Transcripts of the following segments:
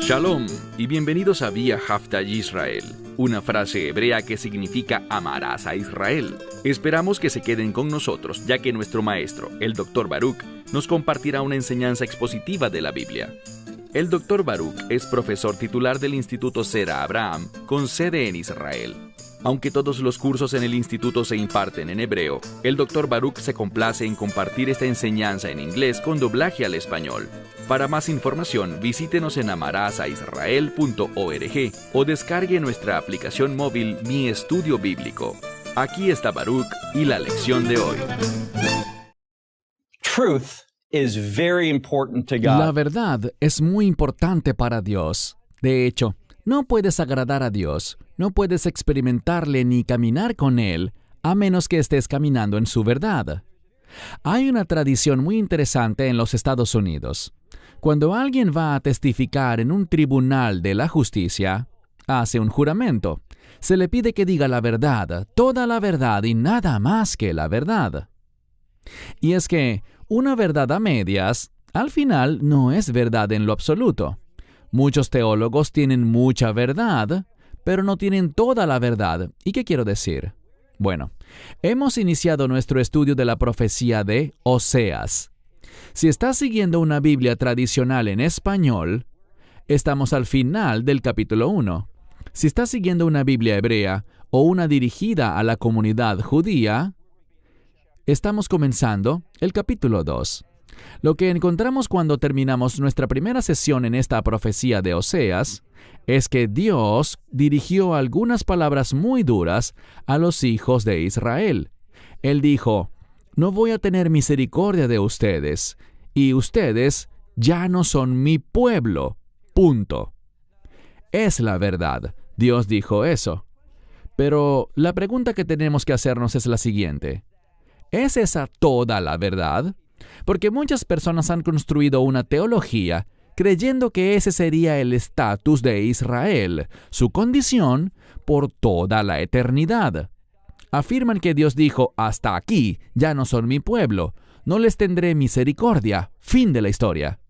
Shalom y bienvenidos a Vía Haftaj Israel, una frase hebrea que significa amarás a Israel. Esperamos que se queden con nosotros, ya que nuestro maestro, el Dr. Baruch, nos compartirá una enseñanza expositiva de la Biblia. El Dr. Baruch es profesor titular del Instituto Zera Abraham, con sede en Israel. Aunque todos los cursos en el instituto se imparten en hebreo, el Dr. Baruch se complace en compartir esta enseñanza en inglés con doblaje al español. Para más información, visítenos en amarasaisrael.org o descargue nuestra aplicación móvil Mi Estudio Bíblico. Aquí está Baruch y la lección de hoy. La verdad es muy importante para Dios. De hecho, no puedes agradar a Dios, no puedes experimentarle ni caminar con Él, a menos que estés caminando en su verdad. Hay una tradición muy interesante en los Estados Unidos. Cuando alguien va a testificar en un tribunal de la justicia, hace un juramento. Se le pide que diga la verdad, toda la verdad y nada más que la verdad. Y es que una verdad a medias, al final, no es verdad en lo absoluto. Muchos teólogos tienen mucha verdad, pero no tienen toda la verdad. ¿Y qué quiero decir? Bueno, hemos iniciado nuestro estudio de la profecía de Oseas. Si estás siguiendo una Biblia tradicional en español, estamos al final del capítulo 1. Si estás siguiendo una Biblia hebrea o una dirigida a la comunidad judía, estamos comenzando el capítulo 2. Lo que encontramos cuando terminamos nuestra primera sesión en esta profecía de Oseas es que Dios dirigió algunas palabras muy duras a los hijos de Israel. Él dijo: no voy a tener misericordia de ustedes, y ustedes ya no son mi pueblo. Punto. Es la verdad. Dios dijo eso. Pero la pregunta que tenemos que hacernos es la siguiente: ¿es esa toda la verdad? Porque muchas personas han construido una teología creyendo que ese sería el estatus de Israel, su condición, por toda la eternidad. Afirman que Dios dijo: hasta aquí, ya no son mi pueblo, no les tendré misericordia, fin de la historia.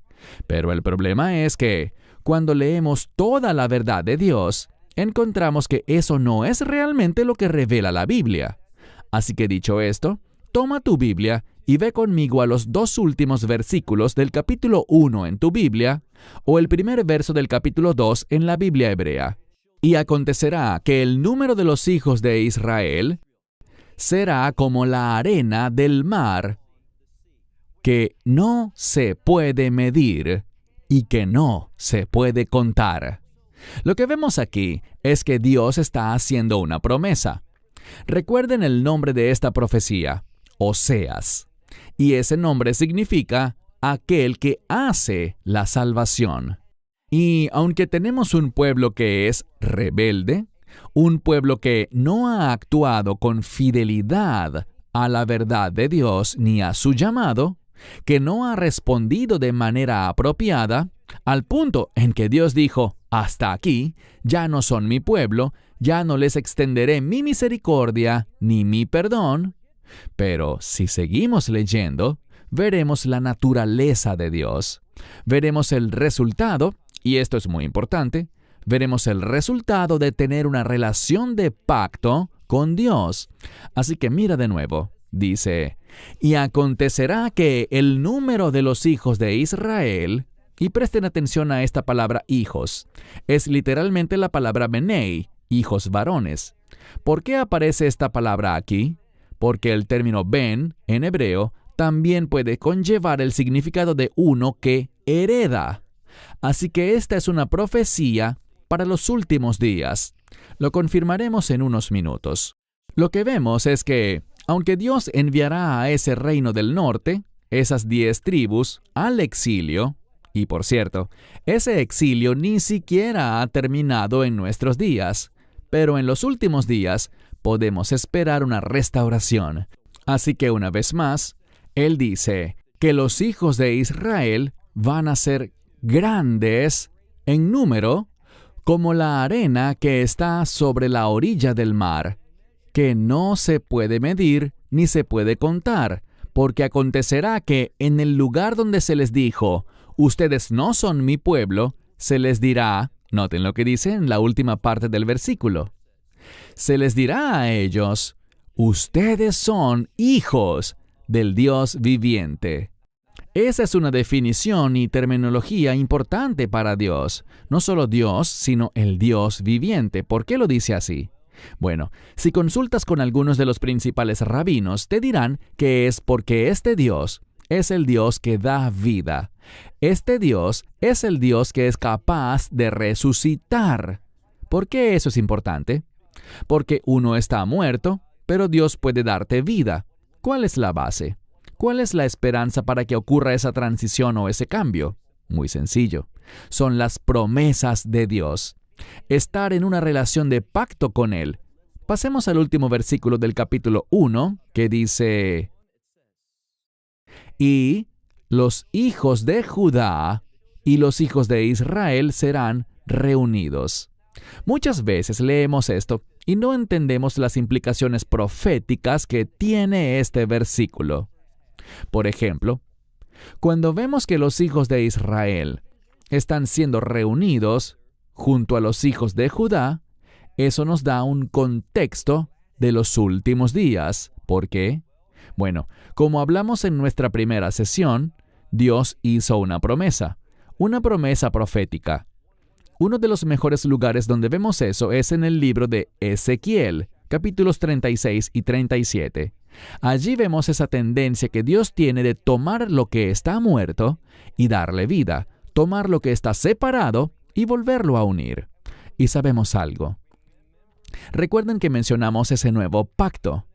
Pero el problema es que, cuando leemos toda la verdad de Dios, encontramos que eso no es realmente lo que revela la Biblia. Así que dicho esto, toma tu Biblia y ve conmigo a los 2 últimos versículos del capítulo 1 en tu Biblia, o el primer verso del capítulo 2 en la Biblia hebrea. Y acontecerá que el número de los hijos de Israel será como la arena del mar, que no se puede medir y que no se puede contar. Lo que vemos aquí es que Dios está haciendo una promesa. Recuerden el nombre de esta profecía: Oseas. Y ese nombre significa aquel que hace la salvación. Y aunque tenemos un pueblo que es rebelde, un pueblo que no ha actuado con fidelidad a la verdad de Dios ni a su llamado, que no ha respondido de manera apropiada, al punto en que Dios dijo: hasta aquí, ya no son mi pueblo, ya no les extenderé mi misericordia ni mi perdón. Pero si seguimos leyendo, veremos la naturaleza de Dios. Veremos el resultado, y esto es muy importante, veremos el resultado de tener una relación de pacto con Dios. Así que mira de nuevo. Dice: y acontecerá que el número de los hijos de Israel, y presten atención a esta palabra hijos, es literalmente la palabra benei, hijos varones. ¿Por qué aparece esta palabra aquí? Porque el término ben, en hebreo, también puede conllevar el significado de uno que hereda. Así que esta es una profecía para los últimos días. Lo confirmaremos en unos minutos. Lo que vemos es que, aunque Dios enviará a ese reino del norte, esas 10 tribus, al exilio, y por cierto, ese exilio ni siquiera ha terminado en nuestros días, pero en los últimos días podemos esperar una restauración. Así que una vez más, Él dice que los hijos de Israel van a ser grandes en número, como la arena que está sobre la orilla del mar, que no se puede medir ni se puede contar, Porque acontecerá que en el lugar donde se les dijo, ustedes no son mi pueblo, se les dirá, noten lo que dice en la última parte del versículo, se les dirá a ellos, ustedes son hijos del Dios viviente. Esa es una definición y terminología importante para Dios. No solo Dios, sino el Dios viviente. ¿Por qué lo dice así? Bueno, si consultas con algunos de los principales rabinos, te dirán que es porque este Dios es el Dios que da vida. Este Dios es el Dios que es capaz de resucitar. ¿Por qué eso es importante? Porque uno está muerto, pero Dios puede darte vida. ¿Cuál es la base? ¿Cuál es la esperanza para que ocurra esa transición o ese cambio? Muy sencillo. Son las promesas de Dios. Estar en una relación de pacto con Él. Pasemos al último versículo del capítulo 1, que dice, y los hijos de Judá y los hijos de Israel serán reunidos. Muchas veces leemos esto y no entendemos las implicaciones proféticas que tiene este versículo. Por ejemplo, cuando vemos que los hijos de Israel están siendo reunidos junto a los hijos de Judá, eso nos da un contexto de los últimos días. ¿Por qué? Bueno, como hablamos en nuestra primera sesión, Dios hizo una promesa profética. Uno de los mejores lugares donde vemos eso es en el libro de Ezequiel, capítulos 36 y 37. Allí vemos esa tendencia que Dios tiene de tomar lo que está muerto y darle vida, tomar lo que está separado y volverlo a unir. Y sabemos algo. Recuerden que mencionamos ese nuevo pacto.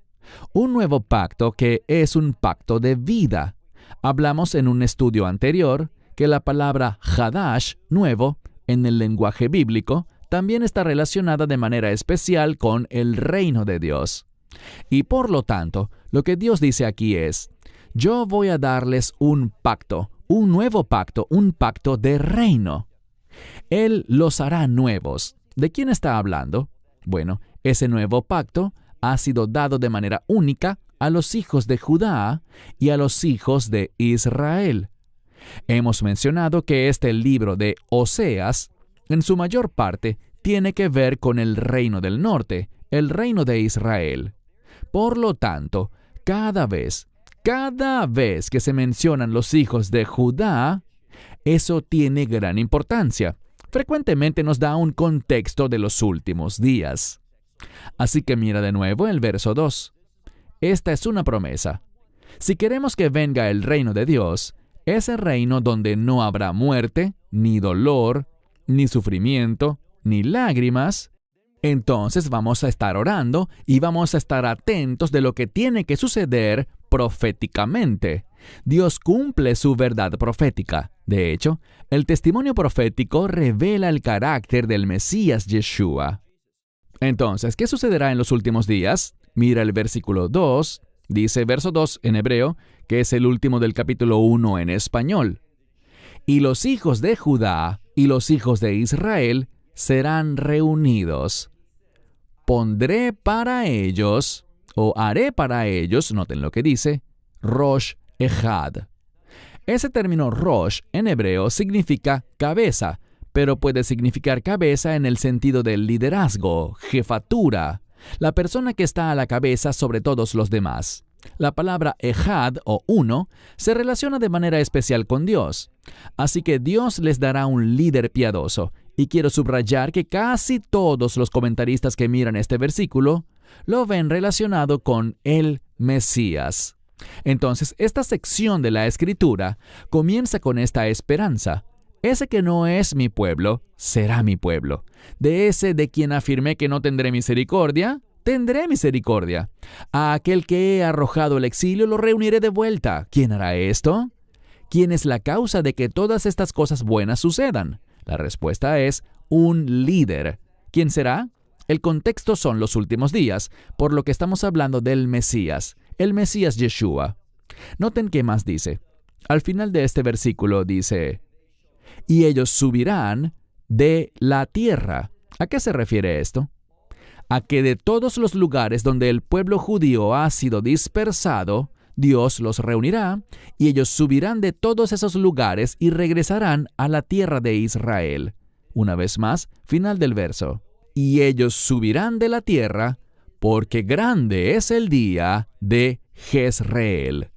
Un nuevo pacto que es un pacto de vida. Hablamos en un estudio anterior que la palabra Hadash, nuevo, en el lenguaje bíblico, también está relacionada de manera especial con el reino de Dios. Y por lo tanto, lo que Dios dice aquí es, yo voy a darles un pacto, un nuevo pacto, un pacto de reino. Él los hará nuevos. ¿De quién está hablando? Bueno, ese nuevo pacto ha sido dado de manera única a los hijos de Judá y a los hijos de Israel. Hemos mencionado que este libro de Oseas, en su mayor parte, tiene que ver con el reino del norte, el reino de Israel. Por lo tanto, cada vez que se mencionan los hijos de Judá, eso tiene gran importancia. Frecuentemente nos da un contexto de los últimos días. Así que mira de nuevo el verso 2. Esta es una promesa. Si queremos que venga el reino de Dios, ese reino donde no habrá muerte, ni dolor, ni sufrimiento, ni lágrimas, entonces vamos a estar orando y vamos a estar atentos de lo que tiene que suceder proféticamente. Dios cumple su verdad profética. De hecho, el testimonio profético revela el carácter del Mesías Yeshua. Entonces, ¿qué sucederá en los últimos días? Mira el versículo 2, dice verso 2 en hebreo, que es el último del capítulo 1 en español. Y los hijos de Judá y los hijos de Israel serán reunidos. Pondré para ellos, o haré para ellos, noten lo que dice, Rosh Echad. Ese término Rosh en hebreo significa cabeza, pero puede significar cabeza en el sentido del liderazgo, jefatura, la persona que está a la cabeza sobre todos los demás. La palabra Echad o uno se relaciona de manera especial con Dios. Así que Dios les dará un líder piadoso. Y quiero subrayar que casi todos los comentaristas que miran este versículo lo ven relacionado con el Mesías. Entonces, esta sección de la Escritura comienza con esta esperanza. Ese que no es mi pueblo, será mi pueblo. De ese de quien afirmé que no tendré misericordia, tendré misericordia. A aquel que he arrojado al exilio lo reuniré de vuelta. ¿Quién hará esto? ¿Quién es la causa de que todas estas cosas buenas sucedan? La respuesta es un líder. ¿Quién será? El contexto son los últimos días, por lo que estamos hablando del Mesías, el Mesías Yeshua. Noten qué más dice. Al final de este versículo dice, y ellos subirán de la tierra. ¿A qué se refiere esto? A que de todos los lugares donde el pueblo judío ha sido dispersado, Dios los reunirá y ellos subirán de todos esos lugares y regresarán a la tierra de Israel. Una vez más, final del verso. Y ellos subirán de la tierra porque grande es el día de Jezreel.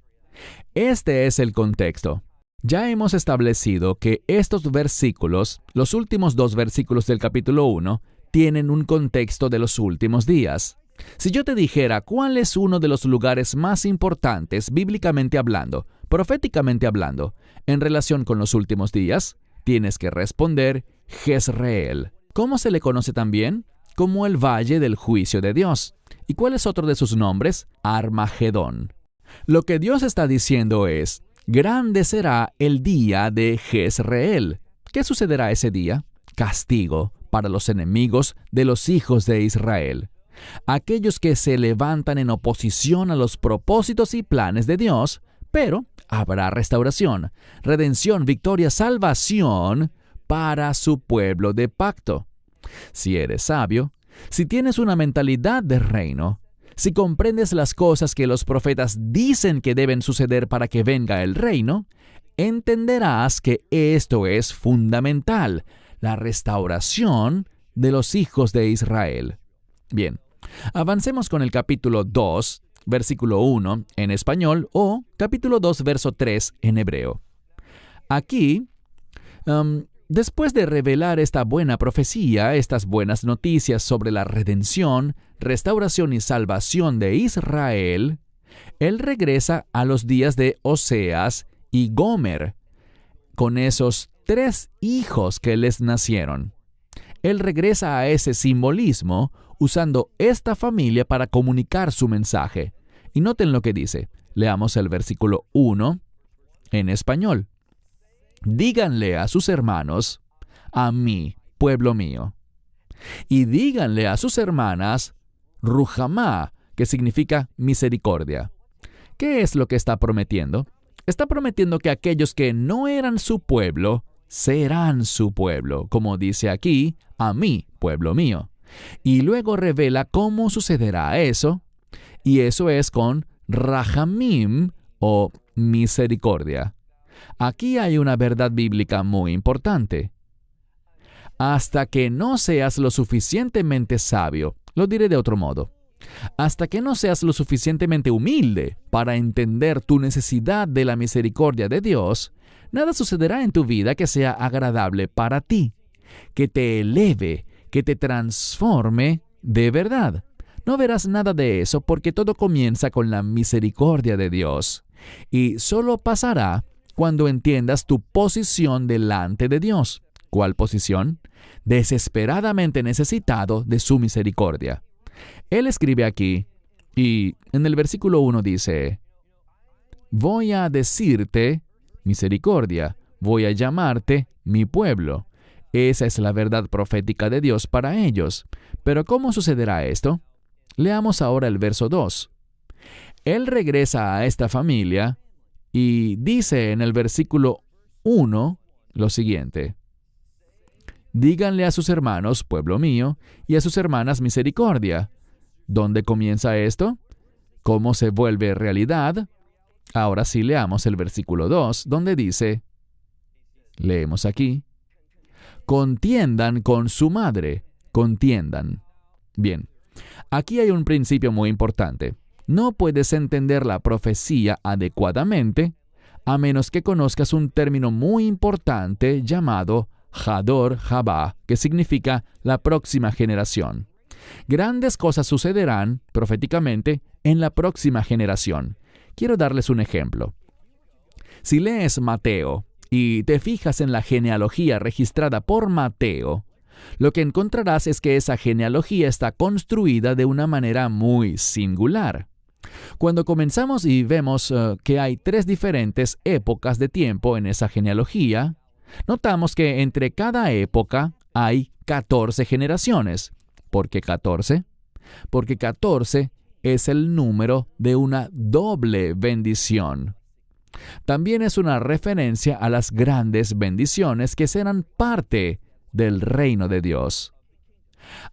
Este es el contexto. Ya hemos establecido que estos versículos, los últimos 2 versículos del capítulo 1, tienen un contexto de los últimos días. Si yo te dijera cuál es uno de los lugares más importantes, bíblicamente hablando, proféticamente hablando, en relación con los últimos días, tienes que responder Jezreel. ¿Cómo se le conoce también? Como el Valle del Juicio de Dios. ¿Y cuál es otro de sus nombres? Armagedón. Lo que Dios está diciendo es, grande será el día de Jezreel. ¿Qué sucederá ese día? Castigo para los enemigos de los hijos de Israel. Aquellos que se levantan en oposición a los propósitos y planes de Dios, pero habrá restauración, redención, victoria, salvación para su pueblo de pacto. Si eres sabio, si tienes una mentalidad de reino, si comprendes las cosas que los profetas dicen que deben suceder para que venga el reino, entenderás que esto es fundamental, la restauración de los hijos de Israel. Bien, avancemos con el capítulo 2, versículo 1 en español o capítulo 2, verso 3 en hebreo. Aquí, después de revelar esta buena profecía, estas buenas noticias sobre la redención, restauración y salvación de Israel, él regresa a los días de Oseas y Gomer, con esos 3 hijos que les nacieron. Él regresa a ese simbolismo usando esta familia para comunicar su mensaje. Y noten lo que dice. Leamos el versículo 1 en español. Díganle a sus hermanos, a mí, pueblo mío. Y díganle a sus hermanas, Ruhamá, que significa misericordia. ¿Qué es lo que está prometiendo? Está prometiendo que aquellos que no eran su pueblo, serán su pueblo, como dice aquí, a mí, pueblo mío. Y luego revela cómo sucederá eso, y eso es con Rahamim o misericordia. Aquí hay una verdad bíblica muy importante. Hasta que no seas lo suficientemente sabio, lo diré de otro modo, hasta que no seas lo suficientemente humilde para entender tu necesidad de la misericordia de Dios, nada sucederá en tu vida que sea agradable para ti, que te eleve, que te transforme de verdad. No verás nada de eso porque todo comienza con la misericordia de Dios. Y solo pasará cuando entiendas tu posición delante de Dios. ¿Cuál posición? Desesperadamente necesitado de su misericordia. Él escribe aquí, y en el versículo 1 dice, voy a decirte misericordia, voy a llamarte mi pueblo. Esa es la verdad profética de Dios para ellos. Pero ¿cómo sucederá esto? Leamos ahora el verso 2. Él regresa a esta familia y dice en el versículo 1 lo siguiente. Díganle a sus hermanos, pueblo mío, y a sus hermanas misericordia. ¿Dónde comienza esto? ¿Cómo se vuelve realidad? Ahora sí leamos el versículo 2, donde dice, leemos aquí, contiendan con su madre, contiendan. Bien, aquí hay un principio muy importante. No puedes entender la profecía adecuadamente a menos que conozcas un término muy importante llamado Hador Habá, que significa la próxima generación. Grandes cosas sucederán proféticamente en la próxima generación. Quiero darles un ejemplo. Si lees Mateo y te fijas en la genealogía registrada por Mateo, lo que encontrarás es que esa genealogía está construida de una manera muy singular. Cuando comenzamos y vemos que hay 3 diferentes épocas de tiempo en esa genealogía, notamos que entre cada época hay 14 generaciones. ¿Por qué 14? Porque 14 es el número de una doble bendición. También es una referencia a las grandes bendiciones que serán parte del reino de Dios.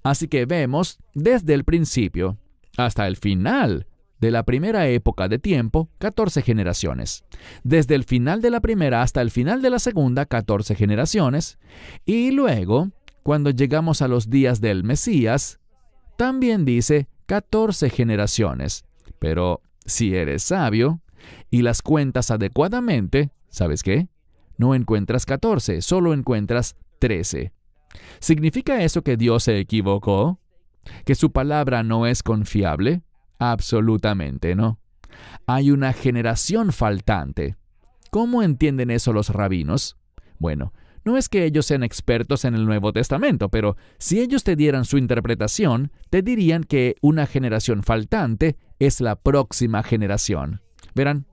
Así que vemos desde el principio hasta el final de la primera época de tiempo, 14 generaciones. Desde el final de la primera hasta el final de la segunda, 14 generaciones. Y luego, cuando llegamos a los días del Mesías, también dice 14 generaciones. Pero si eres sabio y las cuentas adecuadamente, ¿sabes qué? No encuentras 14, solo encuentras 13. ¿Significa eso que Dios se equivocó? ¿Que su palabra no es confiable? Absolutamente no. Hay una generación faltante. ¿Cómo entienden eso los rabinos? Bueno, no es que ellos sean expertos en el Nuevo Testamento, pero si ellos te dieran su interpretación, te dirían que una generación faltante es la próxima generación. Verán,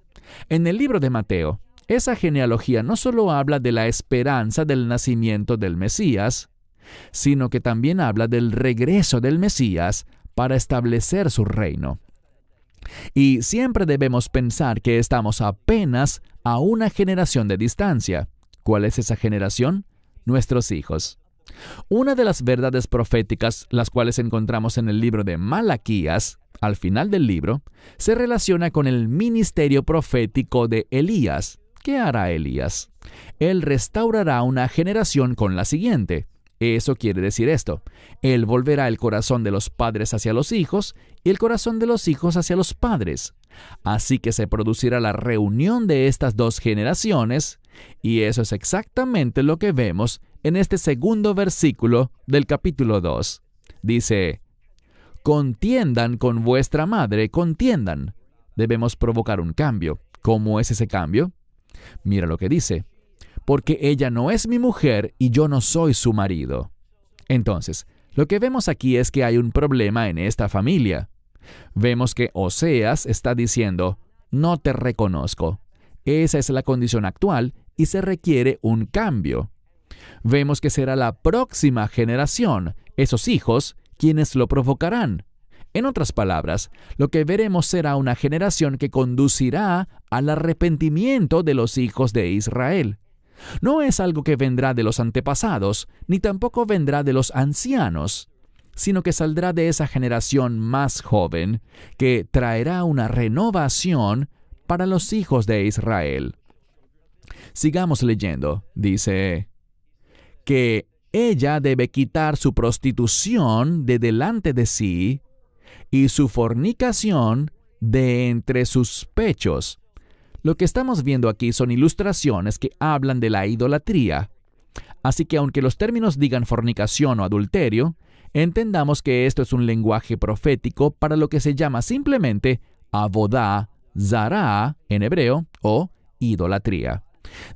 en el libro de Mateo, esa genealogía no solo habla de la esperanza del nacimiento del Mesías, sino que también habla del regreso del Mesías para establecer su reino. Y siempre debemos pensar que estamos apenas a una generación de distancia. ¿Cuál es esa generación? Nuestros hijos. Una de las verdades proféticas, las cuales encontramos en el libro de Malaquías, al final del libro, se relaciona con el ministerio profético de Elías. ¿Qué hará Elías? Él restaurará una generación con la siguiente. Eso quiere decir esto: Él volverá el corazón de los padres hacia los hijos y el corazón de los hijos hacia los padres. Así que se producirá la reunión de estas dos generaciones, y eso es exactamente lo que vemos en este segundo versículo del capítulo 2. Dice: contiendan con vuestra madre, contiendan. Debemos provocar un cambio. ¿Cómo es ese cambio? Mira lo que dice: porque ella no es mi mujer y yo no soy su marido. Entonces, lo que vemos aquí es que hay un problema en esta familia. Vemos que Oseas está diciendo: no te reconozco. Esa es la condición actual y se requiere un cambio. Vemos que será la próxima generación, esos hijos, quienes lo provocarán. En otras palabras, lo que veremos será una generación que conducirá al arrepentimiento de los hijos de Israel. No es algo que vendrá de los antepasados, ni tampoco vendrá de los ancianos, sino que saldrá de esa generación más joven, que traerá una renovación para los hijos de Israel. Sigamos leyendo. Dice que ella debe quitar su prostitución de delante de sí y su fornicación de entre sus pechos. Lo que estamos viendo aquí son ilustraciones que hablan de la idolatría. Así que aunque los términos digan fornicación o adulterio, entendamos que esto es un lenguaje profético para lo que se llama simplemente abodá, zará en hebreo, o idolatría.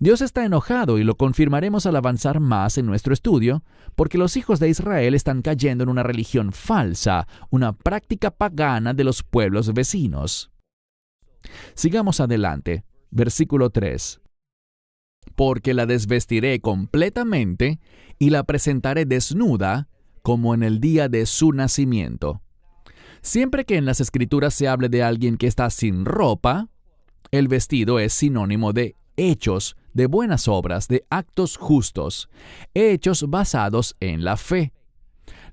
Dios está enojado y lo confirmaremos al avanzar más en nuestro estudio, porque los hijos de Israel están cayendo en una religión falsa, una práctica pagana de los pueblos vecinos. Sigamos adelante. Versículo 3. Porque la desvestiré completamente y la presentaré desnuda como en el día de su nacimiento. Siempre que en las Escrituras se hable de alguien que está sin ropa, el vestido es sinónimo de hechos, de buenas obras, de actos justos, hechos basados en la fe.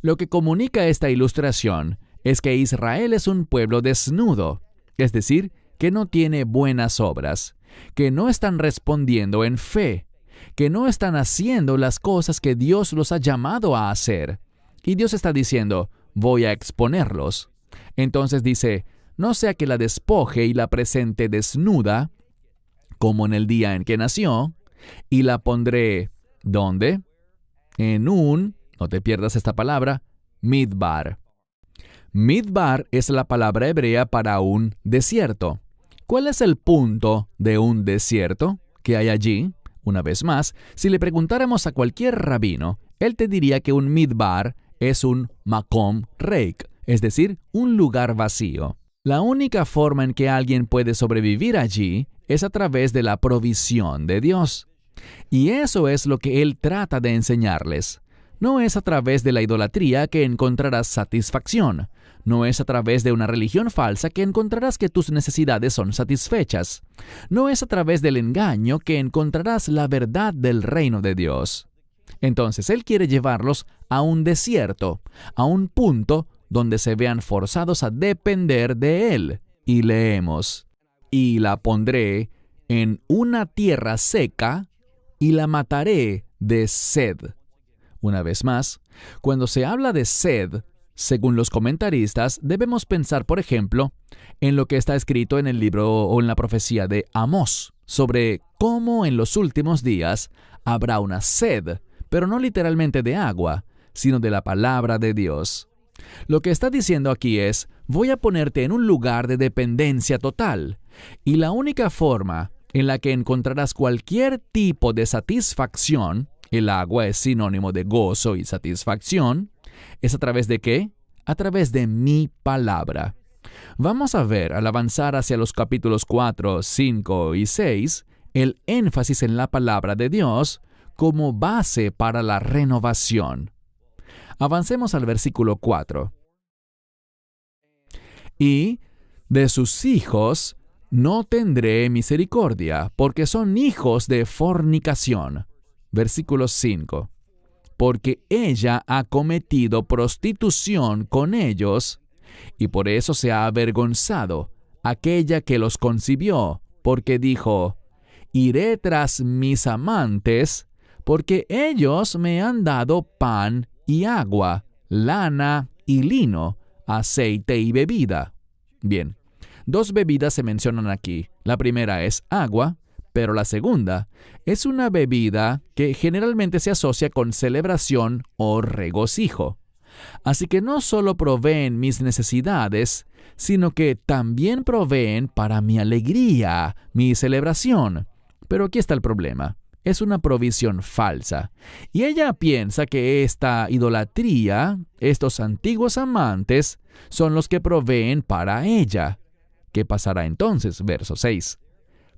Lo que comunica esta ilustración es que Israel es un pueblo desnudo, es decir, que no tiene buenas obras, que no están respondiendo en fe, que no están haciendo las cosas que Dios los ha llamado a hacer. Y Dios está diciendo: voy a exponerlos. Entonces dice: no sea que la despoje y la presente desnuda, como en el día en que nació, y la pondré, ¿dónde? En un, no te pierdas esta palabra, midbar. Midbar es la palabra hebrea para un desierto. ¿Cuál es el punto de un desierto que hay allí? Una vez más, si le preguntáramos a cualquier rabino, él te diría que un midbar es un makom reik, es decir, un lugar vacío. La única forma en que alguien puede sobrevivir allí es a través de la provisión de Dios. Y eso es lo que Él trata de enseñarles. No es a través de la idolatría que encontrarás satisfacción. No es a través de una religión falsa que encontrarás que tus necesidades son satisfechas. No es a través del engaño que encontrarás la verdad del reino de Dios. Entonces Él quiere llevarlos a un desierto, a un punto donde se vean forzados a depender de Él. Y leemos, y la pondré en una tierra seca, y la mataré de sed. Una vez más, cuando se habla de sed, según los comentaristas, debemos pensar, por ejemplo, en lo que está escrito en el libro o en la profecía de Amós, sobre cómo en los últimos días habrá una sed, pero no literalmente de agua, sino de la palabra de Dios. Lo que está diciendo aquí es, voy a ponerte en un lugar de dependencia total, y la única forma en la que encontrarás cualquier tipo de satisfacción, el agua es sinónimo de gozo y satisfacción, ¿es a través de qué? A través de mi palabra. Vamos a ver, al avanzar hacia los capítulos 4, 5 y 6, el énfasis en la palabra de Dios como base para la renovación. Avancemos al versículo 4. Y de sus hijos no tendré misericordia, porque son hijos de fornicación. Versículo 5. Porque ella ha cometido prostitución con ellos, y por eso se ha avergonzado aquella que los concibió, porque dijo, iré tras mis amantes, porque ellos me han dado pan y agua, lana y lino, aceite y bebida. Bien, dos bebidas se mencionan aquí. La primera es agua, pero la segunda es una bebida que generalmente se asocia con celebración o regocijo. Así que no solo proveen mis necesidades, sino que también proveen para mi alegría, mi celebración. Pero aquí está el problema. Es una provisión falsa. Y ella piensa que esta idolatría, estos antiguos amantes, son los que proveen para ella. ¿Qué pasará entonces? Verso 6.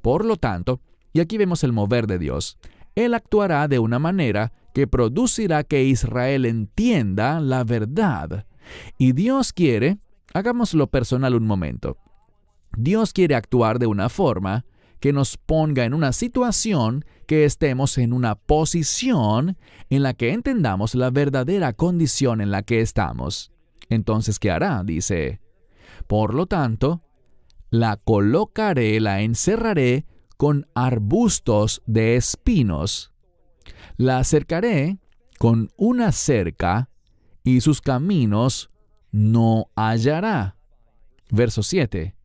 Por lo tanto, y aquí vemos el mover de Dios, Él actuará de una manera que producirá que Israel entienda la verdad. Y Dios quiere, hagámoslo personal un momento, Dios quiere actuar de una forma que nos ponga en una situación que estemos en una posición en la que entendamos la verdadera condición en la que estamos. Entonces, ¿qué hará? Dice, por lo tanto, la colocaré, la encerraré con arbustos de espinos. La cercaré con una cerca y sus caminos no hallará. Verso 7.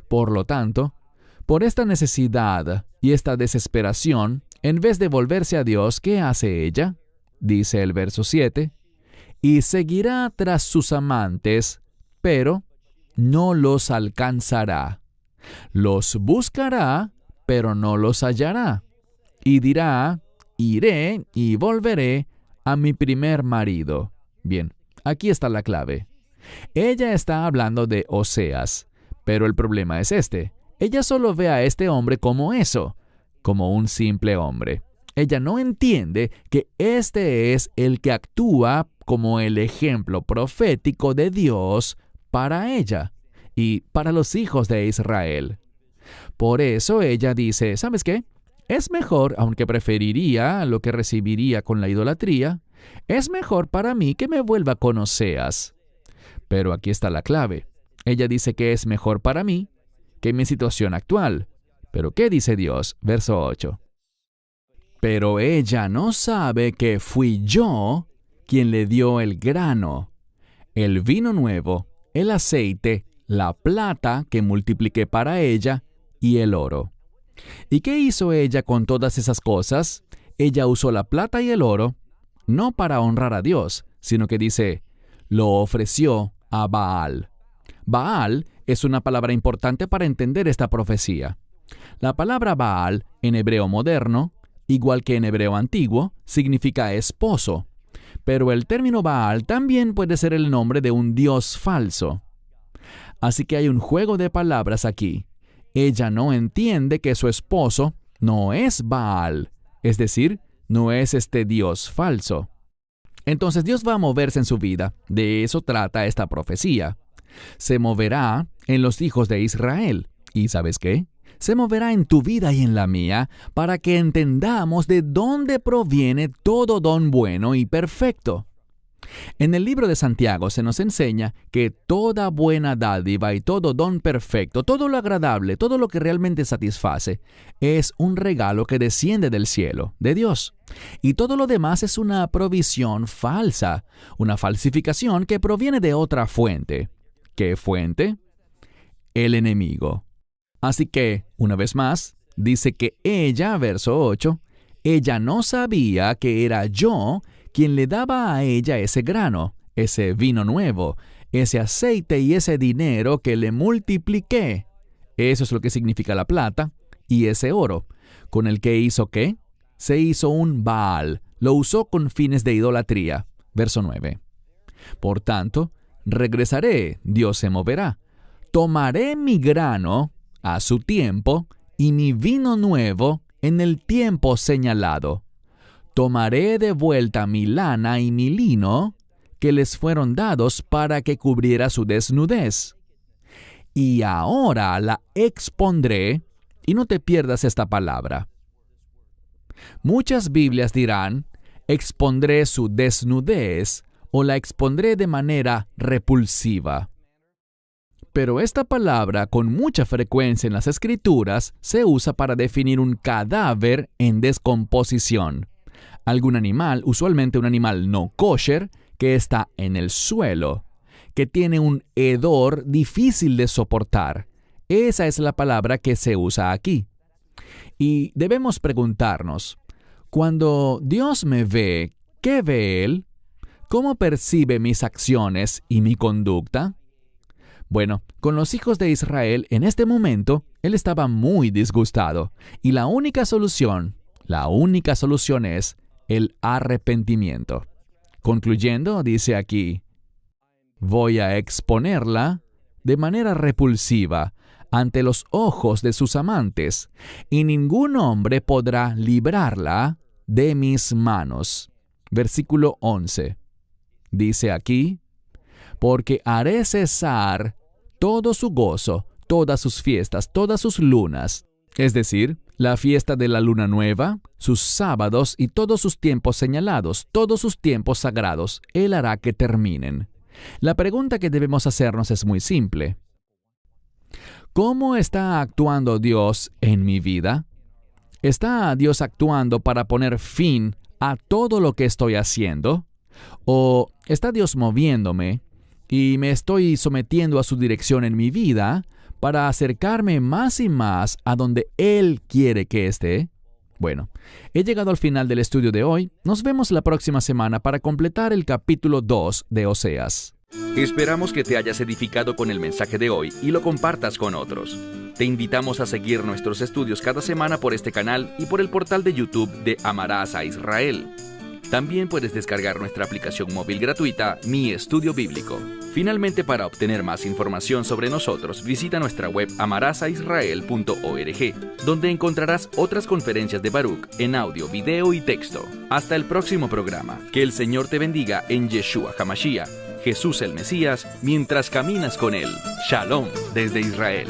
Por lo tanto, por esta necesidad y esta desesperación, en vez de volverse a Dios, ¿qué hace ella? Dice el verso 7. Y seguirá tras sus amantes, pero no los alcanzará. Los buscará, pero no los hallará. Y dirá, iré y volveré a mi primer marido. Bien, aquí está la clave. Ella está hablando de Oseas, pero el problema es este. Ella solo ve a este hombre como eso, como un simple hombre. Ella no entiende que este es el que actúa como el ejemplo profético de Dios para ella y para los hijos de Israel. Por eso ella dice, ¿sabes qué? Es mejor, aunque preferiría lo que recibiría con la idolatría, es mejor para mí que me vuelva con Oseas. Pero aquí está la clave. Ella dice que es mejor para mí que mi situación actual. ¿Pero qué dice Dios? Verso 8. Pero ella no sabe que fui yo quien le dio el grano, el vino nuevo, el aceite, la plata que multipliqué para ella y el oro. ¿Y qué hizo ella con todas esas cosas? Ella usó la plata y el oro, no para honrar a Dios, sino que dice, lo ofreció a Baal. Baal es una palabra importante para entender esta profecía. La palabra Baal, en hebreo moderno, igual que en hebreo antiguo, significa esposo. Pero el término Baal también puede ser el nombre de un dios falso. Así que hay un juego de palabras aquí. Ella no entiende que su esposo no es Baal, es decir, no es este dios falso. Entonces Dios va a moverse en su vida. De eso trata esta profecía. Se moverá en los hijos de Israel. ¿Y sabes qué? Se moverá en tu vida y en la mía para que entendamos de dónde proviene todo don bueno y perfecto. En el libro de Santiago se nos enseña que toda buena dádiva y todo don perfecto, todo lo agradable, todo lo que realmente satisface, es un regalo que desciende del cielo, de Dios. Y todo lo demás es una provisión falsa, una falsificación que proviene de otra fuente. ¿Qué fuente? El enemigo. Así que, una vez más, dice que ella, verso 8, ella no sabía que era yo quien le daba a ella ese grano, ese vino nuevo, ese aceite y ese dinero que le multipliqué. Eso es lo que significa la plata y ese oro, con el que hizo ¿qué? Se hizo un Baal, lo usó con fines de idolatría. Verso 9. Por tanto, regresaré, Dios se moverá. Tomaré mi grano a su tiempo y mi vino nuevo en el tiempo señalado. Tomaré de vuelta mi lana y mi lino, que les fueron dados para que cubriera su desnudez. Y ahora la expondré, y no te pierdas esta palabra. Muchas Biblias dirán, expondré su desnudez, o la expondré de manera repulsiva. Pero esta palabra, con mucha frecuencia en las Escrituras, se usa para definir un cadáver en descomposición. Algún animal, usualmente un animal no kosher, que está en el suelo, que tiene un hedor difícil de soportar. Esa es la palabra que se usa aquí. Y debemos preguntarnos, cuando Dios me ve, ¿qué ve Él? ¿Cómo percibe mis acciones y mi conducta? Bueno, con los hijos de Israel en este momento, Él estaba muy disgustado. Y la única solución es el arrepentimiento. Concluyendo, dice aquí, voy a exponerla de manera repulsiva ante los ojos de sus amantes, y ningún hombre podrá librarla de mis manos. Versículo 11. Dice aquí, porque haré cesar todo su gozo, todas sus fiestas, todas sus lunas, es decir, la fiesta de la luna nueva, sus sábados y todos sus tiempos señalados, todos sus tiempos sagrados, Él hará que terminen. La pregunta que debemos hacernos es muy simple. ¿Cómo está actuando Dios en mi vida? ¿Está Dios actuando para poner fin a todo lo que estoy haciendo? ¿O está Dios moviéndome y me estoy sometiendo a su dirección en mi vida para acercarme más y más a donde Él quiere que esté? Bueno, he llegado al final del estudio de hoy. Nos vemos la próxima semana para completar el capítulo 2 de Oseas. Esperamos que te hayas edificado con el mensaje de hoy y lo compartas con otros. Te invitamos a seguir nuestros estudios cada semana por este canal y por el portal de YouTube de Amarás a Israel. También puedes descargar nuestra aplicación móvil gratuita, Mi Estudio Bíblico. Finalmente, para obtener más información sobre nosotros, visita nuestra web amarasaisrael.org, donde encontrarás otras conferencias de Baruch en audio, video y texto. Hasta el próximo programa. Que el Señor te bendiga en Yeshua HaMashiach, Jesús el Mesías, mientras caminas con Él. Shalom desde Israel.